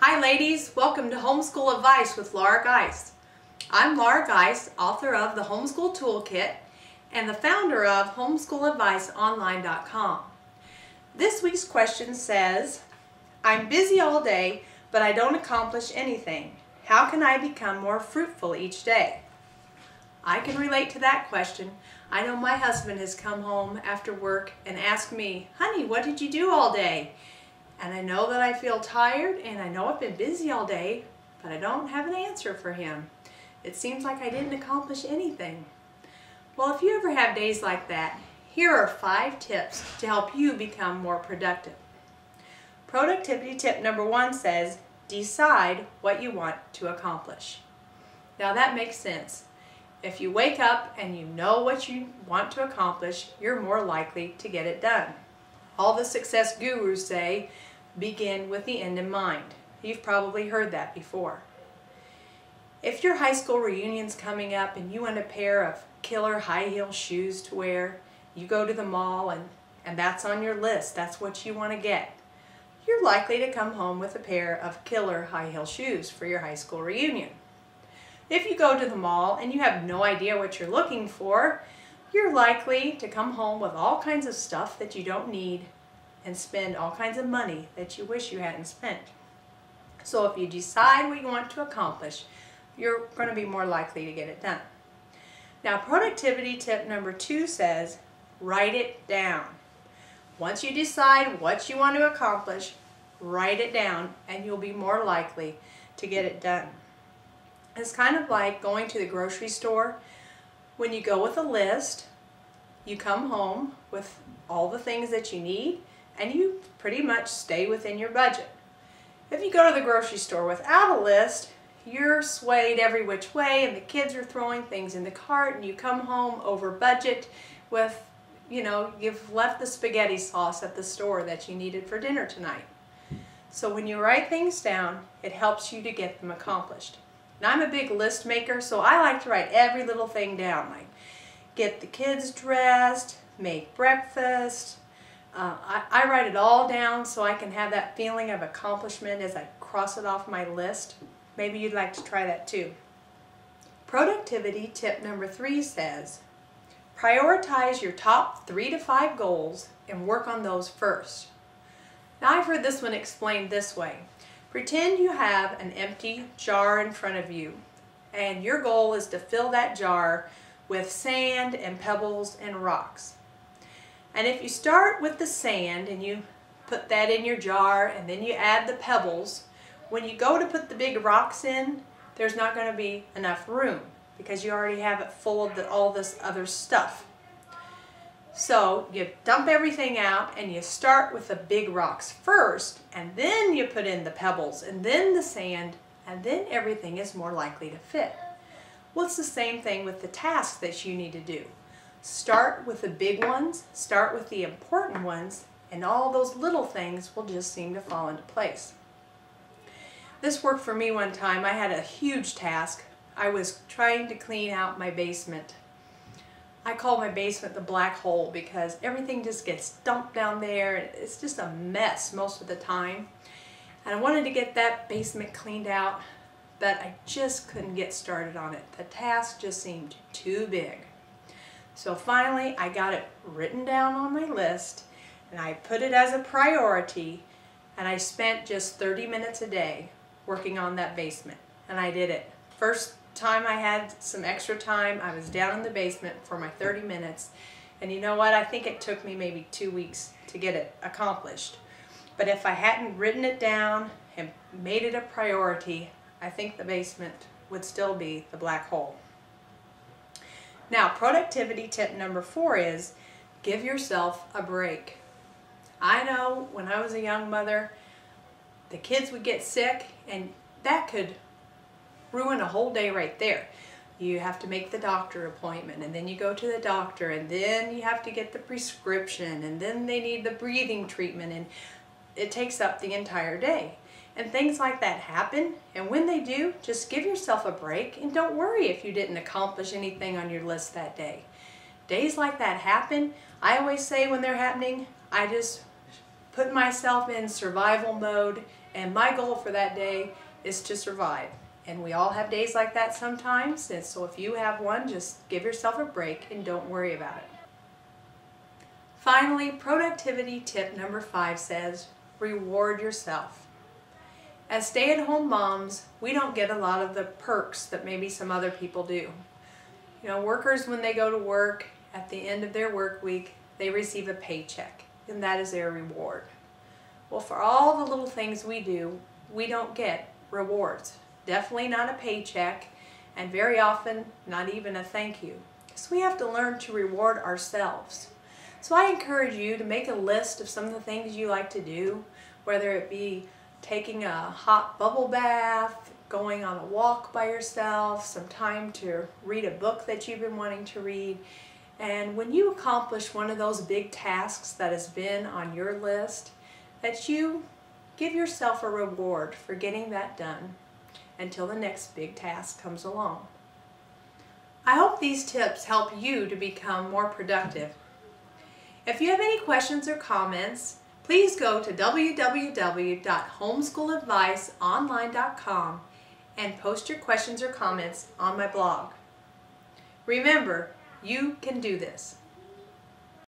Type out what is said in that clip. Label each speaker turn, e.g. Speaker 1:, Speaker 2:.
Speaker 1: Hi ladies, welcome to Homeschool Advice with Laura Geist. I'm Laura Geist, author of the Homeschool Toolkit and the founder of HomeschoolAdviceOnline.com. This week's question says, I'm busy all day, but I don't accomplish anything. How can I become more fruitful each day? I can relate to that question. I know my husband has come home after work and asked me, honey, what did you do all day? And I know that I feel tired and I know I've been busy all day, but I don't have an answer for him. It seems like I didn't accomplish anything. Well, if you ever have days like that, here are 5 tips to help you become more productive. Productivity tip number 1 says, decide what you want to accomplish. Now that makes sense. If you wake up and you know what you want to accomplish, you're more likely to get it done. All the success gurus say, begin with the end in mind. You've probably heard that before. If your high school reunion's coming up and you want a pair of killer high heel shoes to wear, you go to the mall and that's on your list, that's what you want to get. You're likely to come home with a pair of killer high heel shoes for your high school reunion. If you go to the mall and you have no idea what you're looking for, you're likely to come home with all kinds of stuff that you don't need and spend all kinds of money that you wish you hadn't spent. So if you decide what you want to accomplish, you're going to be more likely to get it done. Now, productivity tip number 2 says, write it down. Once you decide what you want to accomplish, write it down and you'll be more likely to get it done. It's kind of like going to the grocery store. When you go with a list, you come home with all the things that you need and you pretty much stay within your budget. If you go to the grocery store without a list, you're swayed every which way and the kids are throwing things in the cart and you come home over budget with, you've left the spaghetti sauce at the store that you needed for dinner tonight. So when you write things down, it helps you to get them accomplished. Now, I'm a big list maker, so I like to write every little thing down, like get the kids dressed, make breakfast. I write it all down so I can have that feeling of accomplishment as I cross it off my list. Maybe you'd like to try that too. Productivity tip number 3 says, prioritize your top 3 to 5 goals and work on those first. Now, I've heard this one explained this way. Pretend you have an empty jar in front of you and your goal is to fill that jar with sand and pebbles and rocks. And if you start with the sand and you put that in your jar and then you add the pebbles, when you go to put the big rocks in, there's not going to be enough room because you already have it full of all this other stuff. So you dump everything out and you start with the big rocks first and then you put in the pebbles and then the sand and then everything is more likely to fit. Well, it's the same thing with the tasks that you need to do. Start with the big ones, start with the important ones, and all those little things will just seem to fall into place. This worked for me one time. I had a huge task. I was trying to clean out my basement. I call my basement the black hole because everything just gets dumped down there. It's just a mess most of the time. And I wanted to get that basement cleaned out, but I just couldn't get started on it. The task just seemed too big. So finally, I got it written down on my list and I put it as a priority and I spent just 30 minutes a day working on that basement. And I did it. First time I had some extra time, I was down in the basement for my 30 minutes. And you know what? I think it took me maybe 2 weeks to get it accomplished. But if I hadn't written it down and made it a priority, I think the basement would still be the black hole. Now, productivity tip number 4 is give yourself a break. I know when I was a young mother, the kids would get sick and that could ruin a whole day right there. You have to make the doctor appointment and then you go to the doctor and then you have to get the prescription and then they need the breathing treatment and it takes up the entire day. And things like that happen, and when they do, just give yourself a break and don't worry if you didn't accomplish anything on your list that day. Days like that happen. I always say when they're happening, I just put myself in survival mode And my goal for that day is to survive. And we all have days like that sometimes, and so if you have one, just give yourself a break and don't worry about it. Finally, productivity tip number 5 says, reward yourself. As stay-at-home moms, we don't get a lot of the perks that maybe some other people do. You know, workers, when they go to work, at the end of their work week, they receive a paycheck, and that is their reward. Well, for all the little things we do, we don't get rewards. Definitely not a paycheck, and very often not even a thank you. So we have to learn to reward ourselves. So I encourage you to make a list of some of the things you like to do, whether it be taking a hot bubble bath, going on a walk by yourself, some time to read a book that you've been wanting to read. And when you accomplish one of those big tasks that has been on your list, that you give yourself a reward for getting that done until the next big task comes along. I hope these tips help you to become more productive. If you have any questions or comments, please go to www.homesschooladviceonline.com and post your questions or comments on my blog. Remember, you can do this.